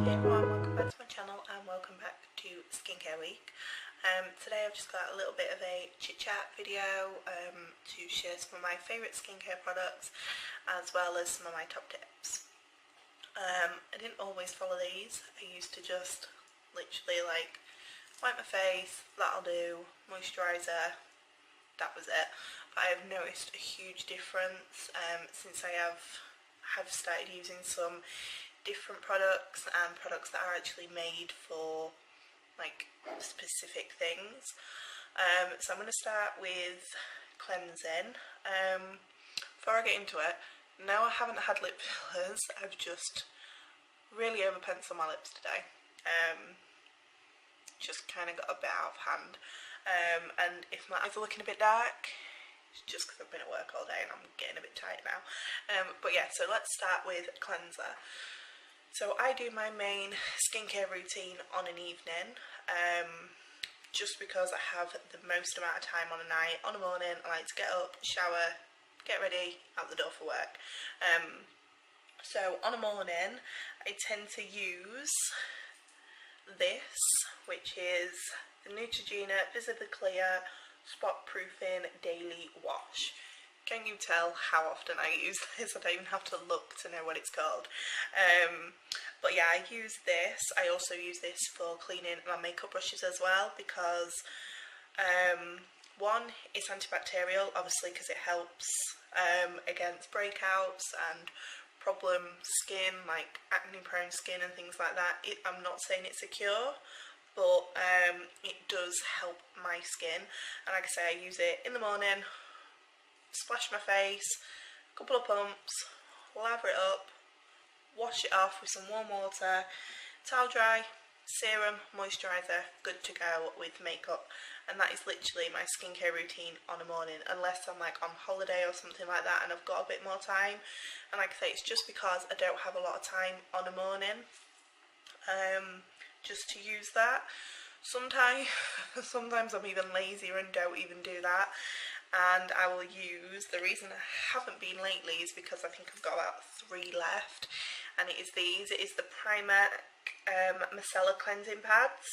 Hey everyone, welcome back to my channel and welcome back to Skincare Week. Today I've just got a little bit of a chit chat video to share some of my favourite skincare products as well as some of my top tips. I didn't always follow these. I used to just literally like wipe my face, that'll do, moisturiser, that was it. But I have noticed a huge difference since I have started using some different products and products that are actually made for like specific things. So I'm going to start with cleansing. Before I get into it, now I haven't had lip fillers, I've just really over penciled my lips today. Just kind of got a bit out of hand, and if my eyes are looking a bit dark, it's just because I've been at work all day and I'm getting a bit tired now. But yeah, so let's start with cleanser. So I do my main skincare routine on an evening, just because I have the most amount of time on a night. On a morning, I like to get up, shower, get ready, out the door for work. So on a morning, I tend to use this, which is the Neutrogena Visibly Clear Spot Proofing Daily Wash. Can you tell how often I use this? I don't even have to look to know what it's called. But yeah, I use this. I also use this for cleaning my makeup brushes as well because one, it's antibacterial, obviously, because it helps against breakouts and problem skin, like acne prone skin and things like that. I'm not saying it's a cure, but it does help my skin. And like I say, I use it in the morning, splash my face, a couple of pumps, lather it up, wash it off with some warm water, towel dry, serum, moisturiser, good to go with makeup. And that is literally my skincare routine on a morning, unless I'm like on holiday or something like that and I've got a bit more time. And like I say, it's just because I don't have a lot of time on a morning just to use that. Sometimes I'm even lazier and don't even do that, and I will use, the reason I haven't been lately is because I think I've got about 3 left, and it is these. It is the Primark Micellar Cleansing Pads,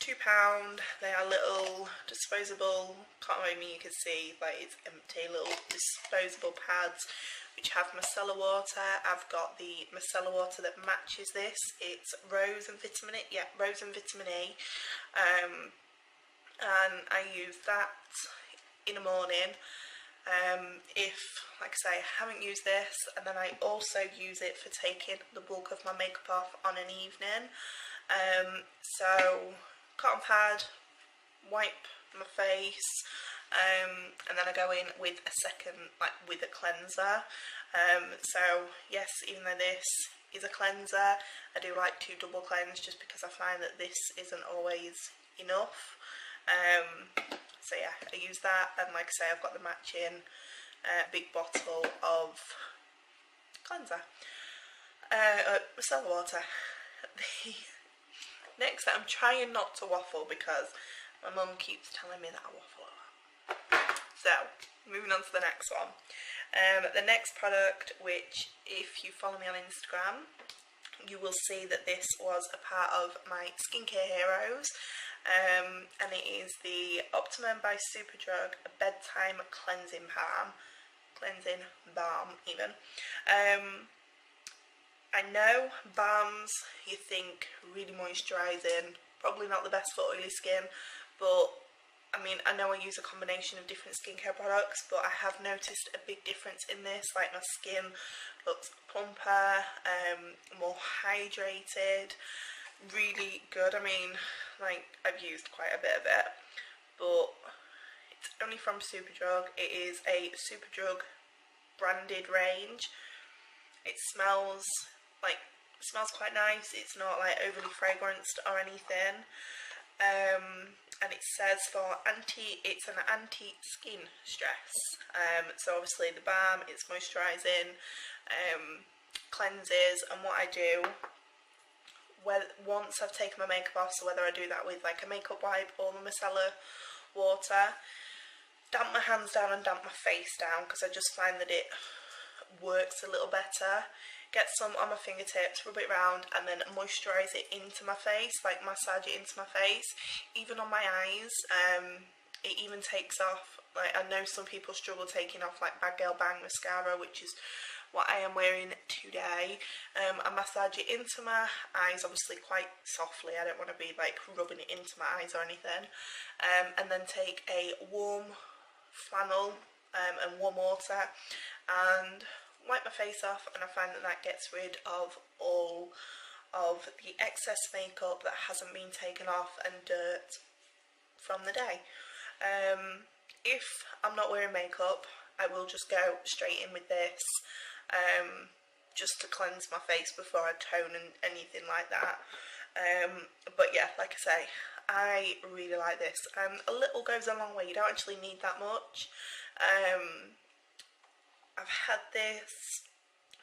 £2. They are little disposable, can't maybe you can see, like it's empty, little disposable pads which have micellar water. I've got the micellar water that matches this. It's rose and vitamin E, rose and vitamin E, and I use that in the morning. If, like I say, I haven't used this, and then I also use it for taking the bulk of my makeup off on an evening. So cotton pad, wipe my face, and then I go in with a second, like with a cleanser. So yes, even though this is a cleanser, I do like to double cleanse just because I find that this isn't always enough. So yeah, I use that, and like I say, I've got the matching big bottle of cleanser, micellar water. Next, I'm trying not to waffle because my mum keeps telling me that I waffle a lot. So, moving on to the next one. The next product, which if you follow me on Instagram, you will see that this was a part of my skincare heroes, and it is the Optimum by Superdrug Bedtime Cleansing Balm. I know balms, you think really moisturising, probably not the best for oily skin, but I mean, I know I use a combination of different skincare products, but I have noticed a big difference in this. Like, my skin looks plumper, more hydrated, really good. I mean, like, I've used quite a bit of it, but it's only from Superdrug. It is a Superdrug branded range. It smells quite nice. It's not like overly fragranced or anything. And it says it's an anti-skin stress. So obviously the balm, it's moisturising, cleanses, and what I do, once I've taken my makeup off, so whether I do that with like a makeup wipe or the micellar water, damp my hands down and damp my face down, because I just find that it works a little better. Get some on my fingertips, rub it around, and then moisturise it into my face, like massage it into my face, even on my eyes. It even takes off, like, I know some people struggle taking off like Bad Girl Bang mascara, which is what I am wearing today. I massage it into my eyes, obviously quite softly. I don't want to be like rubbing it into my eyes or anything. And then take a warm flannel and warm water and wipe my face off, and I find that that gets rid of all of the excess makeup that hasn't been taken off and dirt from the day. If I'm not wearing makeup, I will just go straight in with this, just to cleanse my face before I tone and anything like that. But yeah, like I say, I really like this. A little goes a long way. You don't actually need that much. I've had this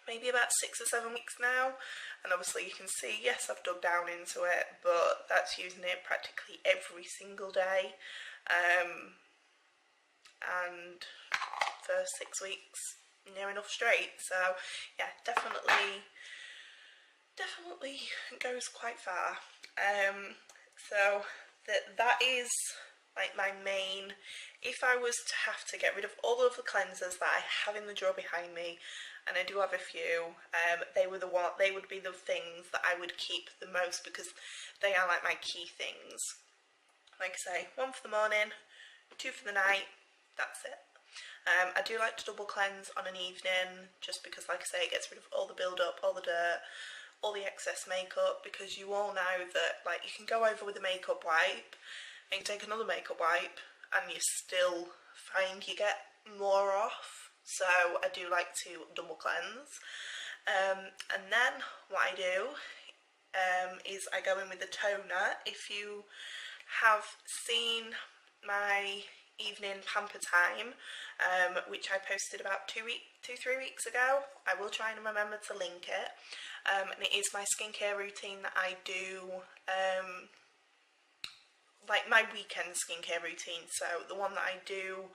maybe about 6 or 7 weeks now, and obviously you can see, yes, I've dug down into it, but that's using it practically every single day. And for 6 weeks, near enough straight. So yeah, definitely goes quite far. So that is like my main. If I was to have to get rid of all of the cleansers that I have in the drawer behind me, and I do have a few, they would be the things that I would keep the most, because they are like my key things. Like I say, 1 for the morning, 2 for the night, that's it. I do like to double cleanse on an evening, just because, like I say, it gets rid of all the build up, all the dirt, all the excess makeup, because you all know that, like, you can go over with a makeup wipe and you take another makeup wipe and you still find you get more off. So I do like to double cleanse. And then what I do is I go in with the toner. If you have seen my evening pamper time, which I posted about 2-3 weeks ago, I will try and remember to link it. And it is my skincare routine that I do, like my weekend skincare routine. So the one that I do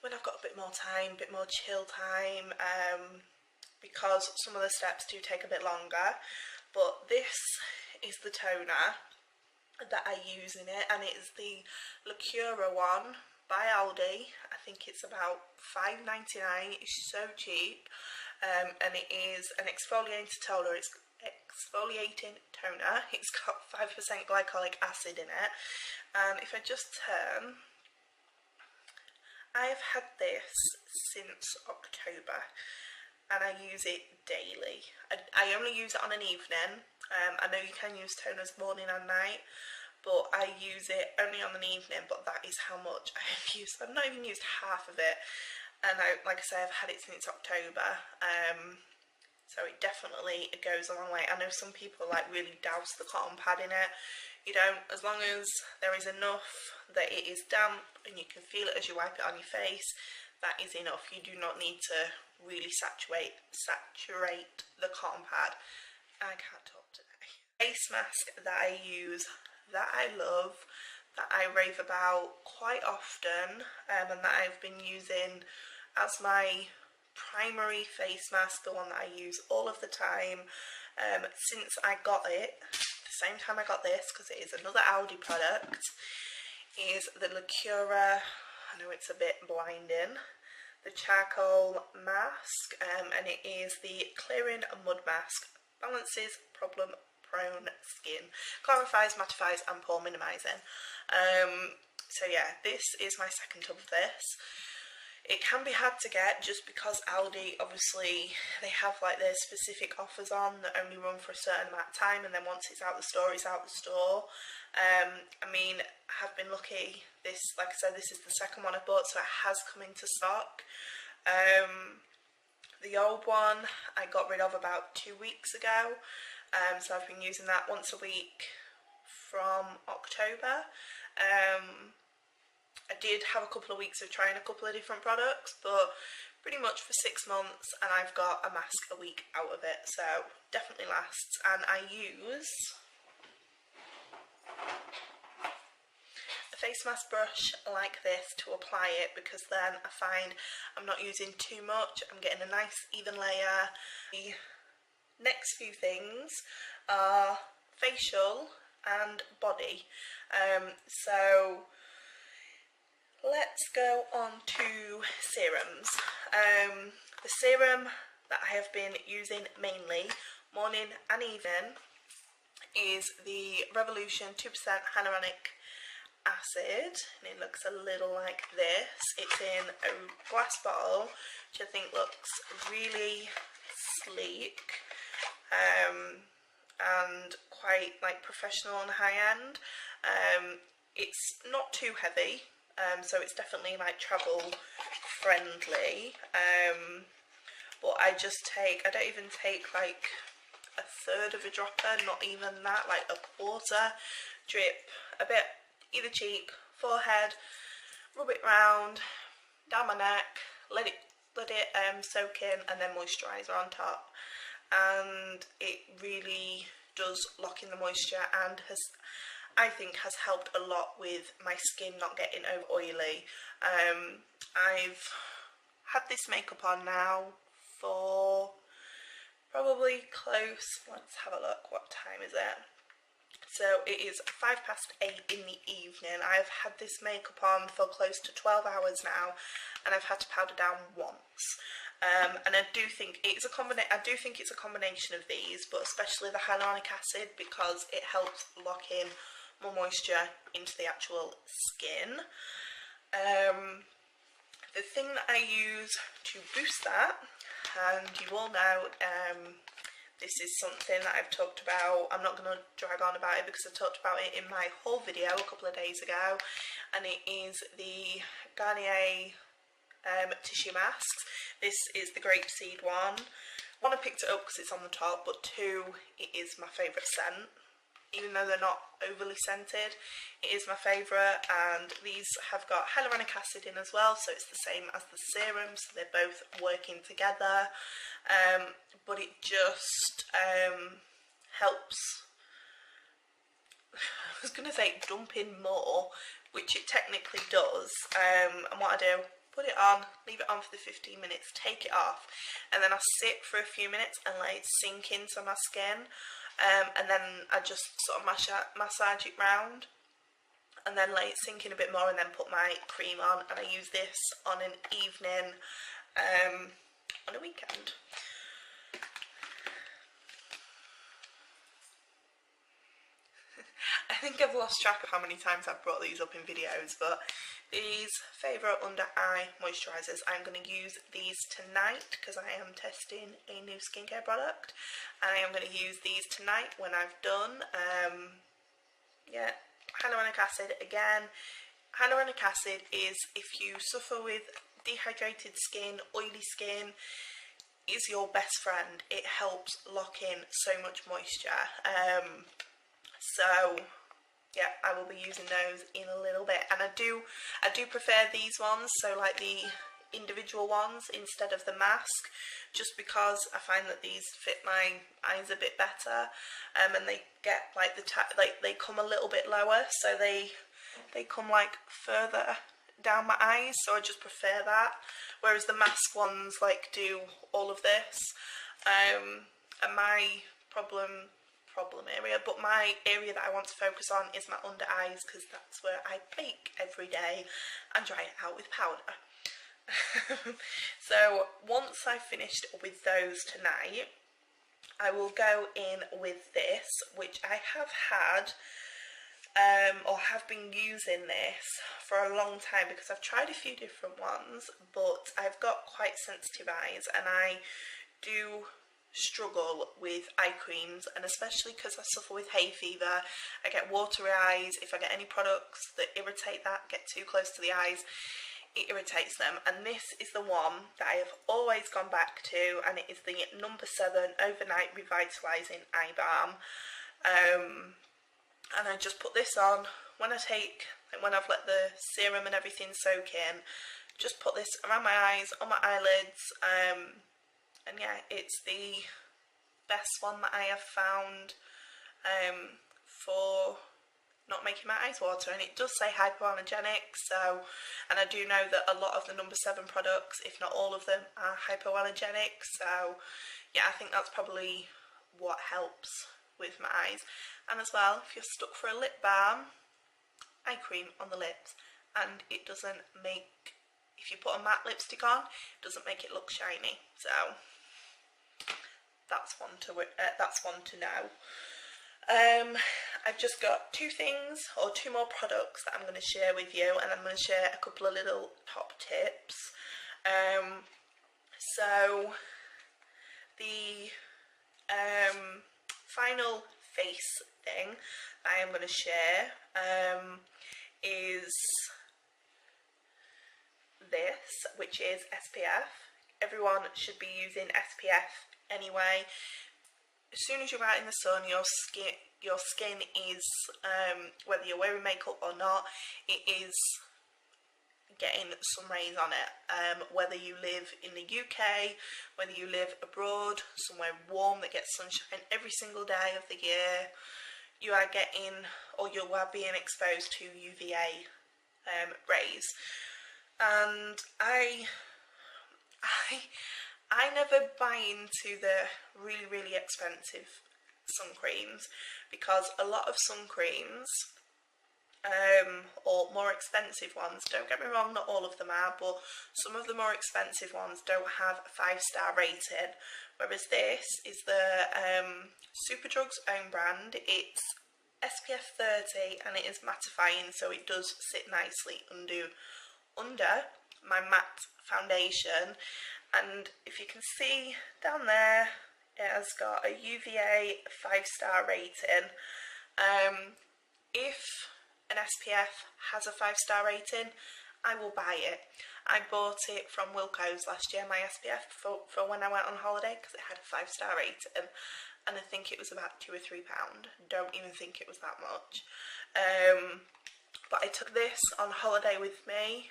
when I've got a bit more time, a bit more chill time, because some of the steps do take a bit longer. But this is the toner that I use in it, and it is the Lacura one by Aldi. I think it's about £5.99. It's so cheap, and it is an exfoliating toner. It's exfoliating toner. It's got 5% glycolic acid in it, and if I just turn, I have had this since October, and I use it daily. I only use it on an evening. I know you can use toners morning and night, but I use it only on an evening, but that is how much I have used. I've not even used half of it, and like I say, I've had it since October. So it definitely goes a long way. I know some people like really douse the cotton pad in it. You don't. As long as there is enough that it is damp and you can feel it as you wipe it on your face, that is enough. You do not need to really saturate the cotton pad. I can't talk today. Face mask that I use, that I love, that I rave about quite often, and that I've been using as my primary face mask, the one that I use all of the time, since I got it, the same time I got this, because it is another Aldi product, is the Lacura, I know it's a bit blinding, the charcoal mask, and it is the Clearing Mud Mask. Balances problem prone skin, clarifies, mattifies and pore minimizing. So yeah, this is my second tub of this. It can be hard to get, just because Aldi, obviously, they have like their specific offers on that only run for a certain amount of time, and then once it's out the store, it's out the store. I mean, I have been lucky. This, like I said, this is the second one I bought, so it has come into stock. The old one I got rid of about 2 weeks ago, so I've been using that once a week from October. I did have a couple of weeks of trying a couple of different products, but pretty much for 6 months, and I've got a mask a week out of it, so definitely lasts. And I use a face mask brush like this to apply it, because then I find I'm not using too much, I'm getting a nice even layer. The next few things are facial and body. So let's go on to serums. The serum that I have been using mainly, morning and evening, is the Revolution 2% hyaluronic acid, and it looks a little like this. It's in a glass bottle, which I think looks really sleek, and quite like professional and high end. It's not too heavy, so it's definitely like travel friendly, but I don't even take like a third of a dropper, not even that, like a quarter. Drip a bit either cheek, forehead, rub it round, down my neck, let it soak in, and then moisturiser on top. And it really does lock in the moisture, and I think has helped a lot with my skin not getting over oily. I've had this makeup on now for probably close, let's have a look, what time is it? So it is 8:05 in the evening. I've had this makeup on for close to 12 hours now, and I've had to powder down once. And I do think it's a combination of these, but especially the hyaluronic acid, because it helps lock in more moisture into the actual skin. The thing that I use to boost that, and you all know, this is something that I've talked about. I'm not going to drag on about it because I talked about it in my haul video a couple of days ago, and it is the Garnier tissue masks. This is the grapeseed one. One, I picked it up because it's on the top, but two, it is my favourite scent. Even though they're not overly scented, it is my favourite, and these have got hyaluronic acid in as well, so it's the same as the serum, so they're both working together. But it just helps, I was going to say dump in more, which it technically does. And what I do, put it on, leave it on for the 15 minutes, take it off, and then I sit for a few minutes and let it sink into my skin. And then I just sort of massage it round, and then let it sink in a bit more, and then put my cream on. And I use this on an evening, on a weekend. I think I've lost track of how many times I've brought these up in videos, but these favourite under eye moisturisers, I'm going to use these tonight because I am testing a new skincare product, and I am going to use these tonight when I've done. Yeah, hyaluronic acid again. Hyaluronic acid is, if you suffer with dehydrated skin, oily skin, is your best friend. It helps lock in so much moisture. So yeah, I will be using those in a little bit, and I do prefer these ones, so like the individual ones instead of the mask, just because I find that these fit my eyes a bit better, and they get like they come a little bit lower, so they come like further down my eyes, so I just prefer that, whereas the mask ones like do all of this. And my problem area, but my area that I want to focus on is my under eyes, because that's where I bake every day and dry it out with powder. So once I've finished with those tonight, I will go in with this, which I have had or have been using this for a long time, because I've tried a few different ones, but I've got quite sensitive eyes, and I do struggle with eye creams, and especially because I suffer with hay fever. I get watery eyes. If I get any products that irritate that, get too close to the eyes, it irritates them, and this is the one that I have always gone back to, and it is the No. 7 Overnight Revitalising Eye Balm. And I just put this on when I've let the serum and everything soak in. Just put this around my eyes, on my eyelids, and yeah, it's the best one that I have found for not making my eyes water, and it does say hypoallergenic, so, and I do know that a lot of the number 7 products, if not all of them, are hypoallergenic, so yeah, I think that's probably what helps with my eyes. And as well, if you're stuck for a lip balm, eye cream on the lips, and it doesn't make, if you put a matte lipstick on, it doesn't make it look shiny, so that's one to know. I've just got 2 more products that I'm going to share with you, and I'm going to share a couple of little top tips. So the final face thing I am going to share is this, which is SPF. Everyone should be using SPF anyway. As soon as you're out in the sun, your skin is, whether you're wearing makeup or not, it is getting sun rays on it. Whether you live in the UK, whether you live abroad, somewhere warm that gets sunshine every single day of the year, you are getting, or you are being exposed to UVA rays. And I never buy into the really expensive sun creams, because a lot of sun creams, or more expensive ones, don't get me wrong, not all of them are, but some of the more expensive ones don't have a 5-star rating, whereas this is the Superdrug's own brand. It's SPF 30 and it is mattifying, so it does sit nicely under my matte foundation. And if you can see down there, it has got a UVA 5-star rating. If an SPF has a 5-star rating, I will buy it. I bought it from Wilko's last year, my SPF, for when I went on holiday, because it had a 5-star rating, and I think it was about £2 or £3. Don't even think it was that much. But I took this on holiday with me.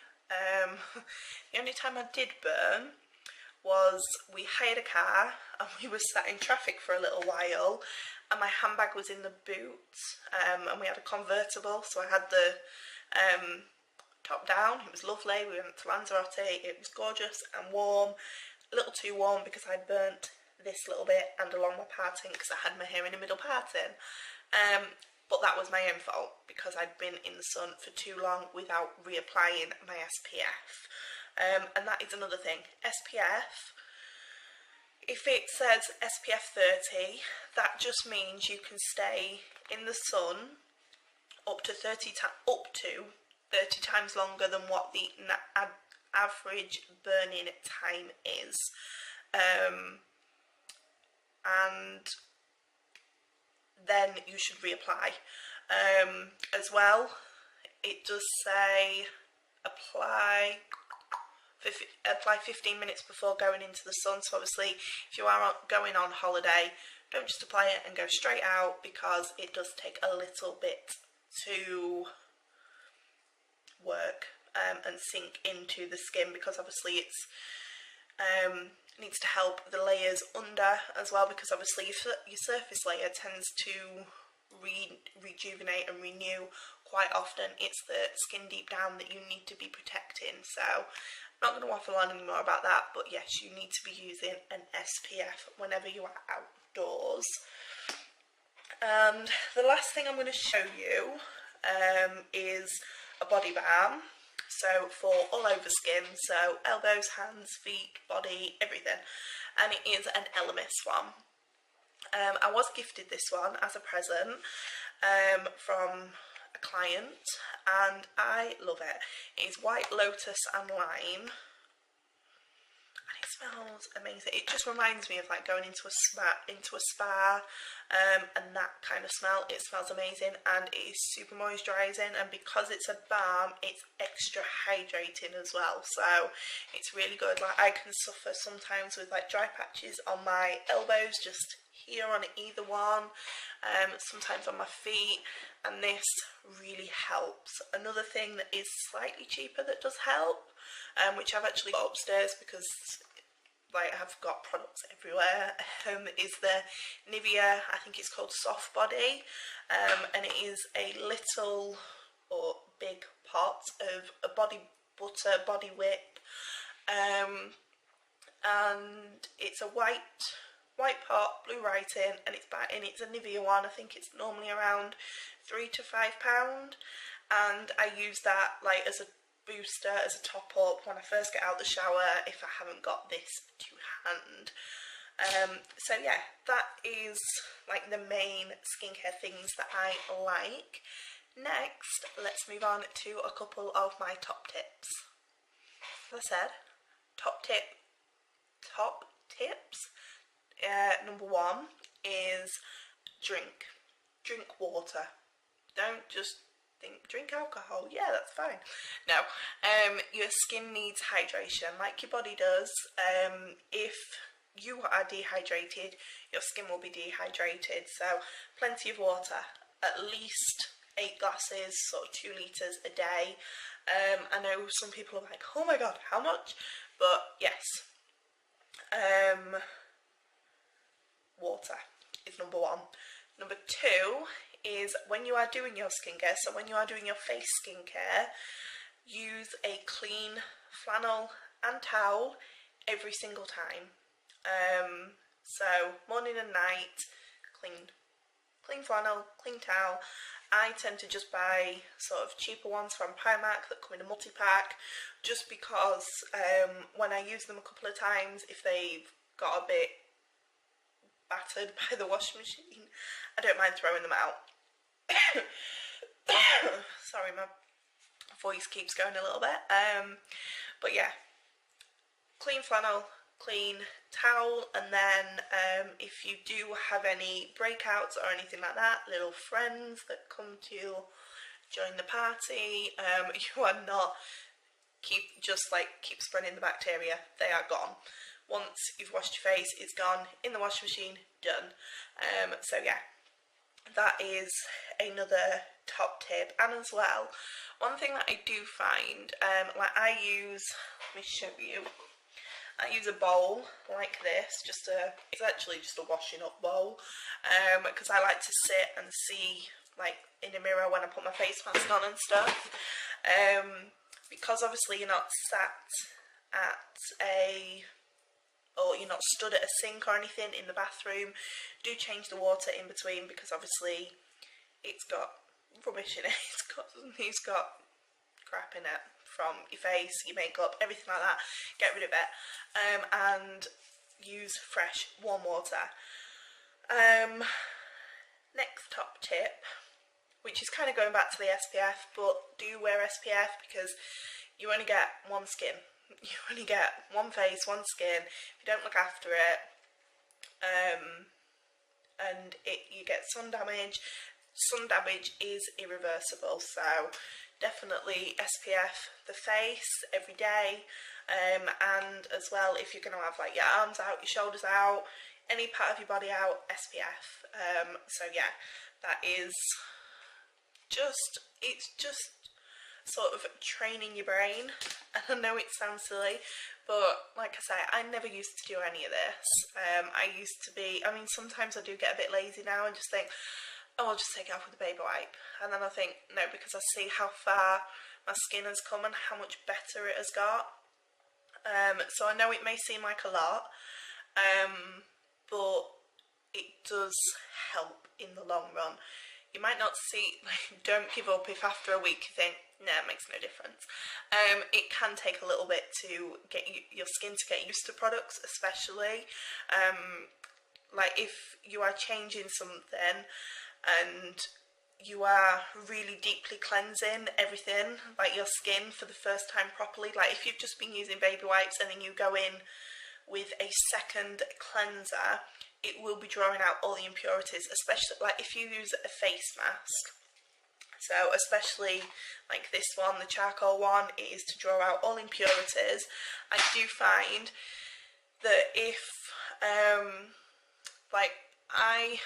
The only time I did burn was we hired a car and we were sat in traffic for a little while, and my handbag was in the boot, and we had a convertible, so I had the top down. It was lovely. We went to Lanzarote. It was gorgeous and warm, a little too warm because I'd burnt this little bit and along my parting because I had my hair in the middle parting. But that was my own fault because I'd been in the sun for too long without reapplying my SPF. And that is another thing. SPF, if it says SPF 30, that just means you can stay in the sun up to 30 times longer than what the average burning time is. And then you should reapply. As well, it does say apply 15 minutes before going into the sun. So obviously, if you are going on holiday, don't just apply it and go straight out, because it does take a little bit to work and sink into the skin, because obviously it's needs to help the layers under as well, because obviously your surface layer tends to rejuvenate and renew quite often. It's the skin deep down that you need to be protecting. So I'm not going to waffle on anymore about that, but yes, you need to be using an SPF whenever you are outdoors. And the last thing I'm going to show you is a body balm. So for all over skin, so elbows, hands, feet, body, everything. And it is an Elemis one. I was gifted this one as a present from a client, and I love it. It is white lotus and lime, and it smells amazing. It just reminds me of like going into a spa, and that kind of smell. It smells amazing, and it is super moisturising, and because it's a balm, it's extra hydrating as well, so it's really good. Like, I can suffer sometimes with like dry patches on my elbows, just here on either one, sometimes on my feet, and this really helps. Another thing that is slightly cheaper that does help, which I've actually got upstairs because like I've got products everywhere, is the Nivea, I think it's called Soft Body, and it is a little or big pot of a body butter, body whip, and it's a white pot, blue writing, and it's a Nivea one. I think it's normally around £3 to £5, and I use that like as a booster, as a top up when I first get out the shower if I haven't got this to hand. So yeah, that is like the main skincare things that I like. Next, let's move on to a couple of my top tips. As I said, top tips. Number one is drink water. Don't just think drink alcohol, yeah, that's fine. No, your skin needs hydration like your body does. If you are dehydrated, your skin will be dehydrated, so plenty of water, at least 8 glasses, sort of 2 litres a day. I know some people are like, oh my god, how much? But yes, water is number one. Number two is when you are doing your skincare, so when you are doing your face skincare, use a clean flannel and towel every single time. So morning and night, clean flannel, clean towel. I tend to just buy sort of cheaper ones from Primark that come in a multi-pack, just because when I use them a couple of times, if they've got a bit battered by the washing machine, I don't mind throwing them out. Sorry, my voice keeps going a little bit. But yeah, clean flannel, clean towel, and then if you do have any breakouts or anything like that, little friends that come to join the party, you are not keep spreading the bacteria. They are gone. Once you've washed your face, it's gone in the washing machine, done. So yeah, that is another top tip. And as well, one thing that I do find, like I use, let me show you, I use a bowl like this, it's actually just a washing up bowl, because I like to sit and see like in a mirror when I put my face mask on and stuff, because obviously you're not sat at or you're not stood at a sink or anything in the bathroom. Do change the water in between, because obviously it's got rubbish in it, it's got crap in it from your face, your makeup, everything like that. Get rid of it, and use fresh warm water. Next top tip, which is kind of going back to the SPF, but do wear SPF, because you only get one skin. You only get one face, one skin. If you don't look after it, and you get sun damage. Sun damage is irreversible, so definitely SPF the face every day, and as well, if you're going to have like your arms out, your shoulders out, any part of your body out, SPF. So yeah, that is it's just sort of training your brain. And I know it sounds silly, but like I say, I never used to do any of this. I used to be, I mean, sometimes I do get a bit lazy now and just think, oh, I'll just take it off with a baby wipe. And then I think, no, because I see how far my skin has come and how much better it has got. So I know it may seem like a lot, but it does help in the long run. You might not see, like, don't give up if after a week you think, nah, it makes no difference. It can take a little bit to get your skin to get used to products, especially. Like if you are changing something and you are really deeply cleansing everything, like your skin for the first time properly, like if you've just been using baby wipes and then you go in with a second cleanser, it will be drawing out all the impurities, especially like if you use a face mask. So especially like this one, the charcoal one, it is to draw out all impurities. I do find that if like I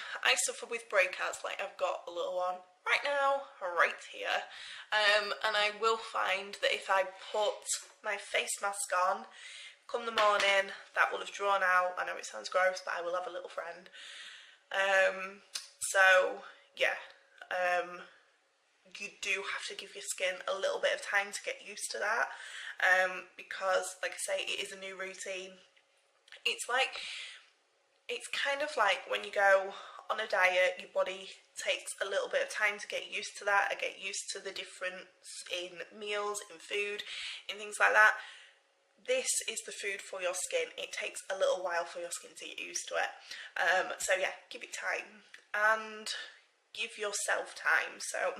suffer with breakouts, like I've got a little one right now, right here, and I will find that if I put my face mask on come the morning, that will have drawn out. I know it sounds gross, but I will have a little friend. So yeah, you do have to give your skin a little bit of time to get used to that, because like I say, it is a new routine. It's kind of like when you go on a diet, your body takes a little bit of time to get used to that, and get used to the difference in meals, in food, in things like that. This is the food for your skin. It takes a little while for your skin to get used to it. So yeah, give it time and give yourself time. So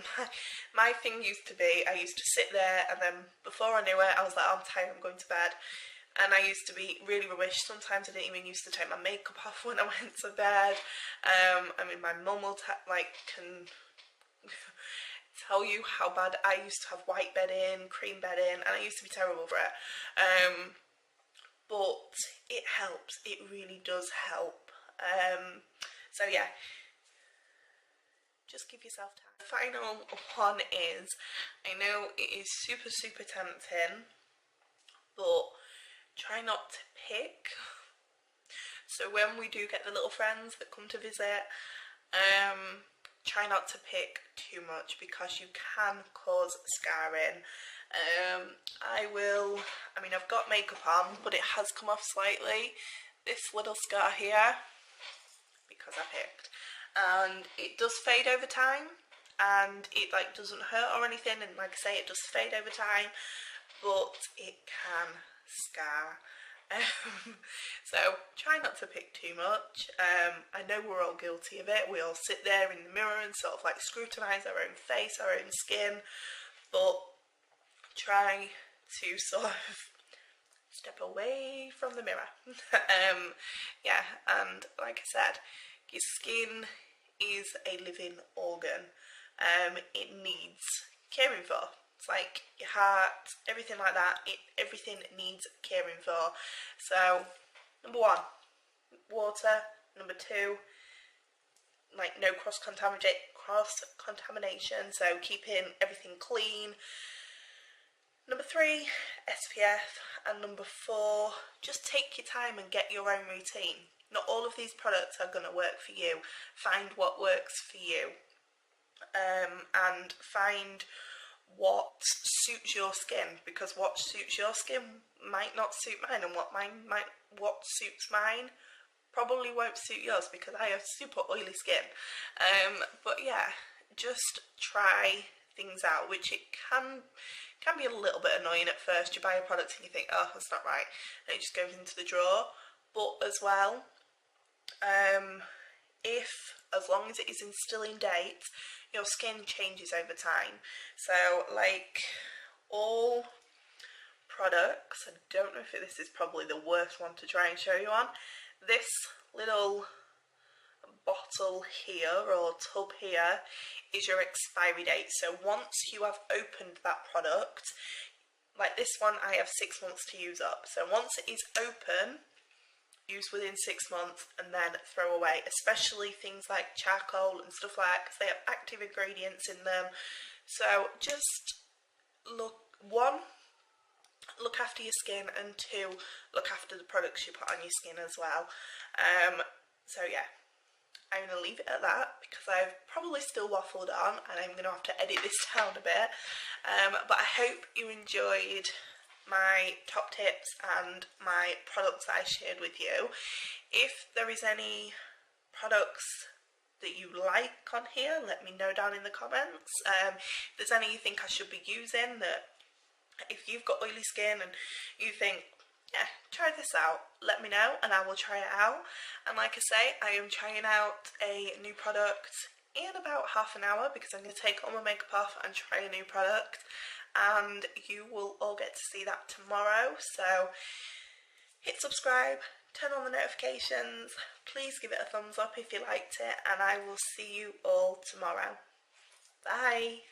my thing used to be, I used to sit there, and then before I knew it, I was like, oh, I'm tired, I'm going to bed. And I used to be really rubbish. Sometimes I didn't even used to take my makeup off when I went to bed. I mean, my mum will can tell you how bad I used to have white bedding, cream bedding, and I used to be terrible for it. But it helps. It really does help. So yeah, just give yourself time. The final one is, I know it is super, super tempting, but try not to pick. So when we do get the little friends that come to visit, try not to pick too much, because you can cause scarring. I mean, I've got makeup on, but it has come off slightly, this little scar here, because I picked, and it does fade over time, and it like doesn't hurt or anything, and like I say, it does fade over time, but it can scar. So try not to pick too much. I know we're all guilty of it. We all sit there in the mirror and sort of like scrutinise our own face, our own skin, but try to sort of step away from the mirror. Yeah, and like I said, your skin is a living organ. It needs caring for. It's like your heart, everything like that, everything needs caring for. So, number 1, water. Number 2, like no cross-contamination, so keeping everything clean. Number 3, SPF. And number 4, just take your time and get your own routine. Not all of these products are going to work for you. Find what works for you. And find what suits your skin, because what suits your skin might not suit mine, and what suits mine probably won't suit yours, because I have super oily skin. But yeah, just try things out, which it can be a little bit annoying at first. You buy a product and you think, oh, that's not right, and it just goes into the drawer. But as well, as long as it is still in date, your skin changes over time. So like all products, I don't know if this is probably the worst one to try and show you on. This little bottle here, or tub here, is your expiry date. So once you have opened that product, like this one, I have 6 months to use up. So once it is open, use within 6 months and then throw away, especially things like charcoal and stuff like that, because they have active ingredients in them. So just look after your skin, and 2, look after the products you put on your skin as well. So yeah, I'm going to leave it at that, because I've probably still waffled on, and I'm going to have to edit this down a bit. But I hope you enjoyed my top tips and my products that I shared with you. If there is any products that you like on here, let me know down in the comments. If there's any you think I should be using, that if you've got oily skin and you think, yeah, try this out, let me know and I will try it out. And like I say, I am trying out a new product in about half an hour, because I'm going to take all my makeup off and try a new product, and you will all get to see that tomorrow. So hit subscribe, turn on the notifications, please give it a thumbs up if you liked it, and I will see you all tomorrow. Bye.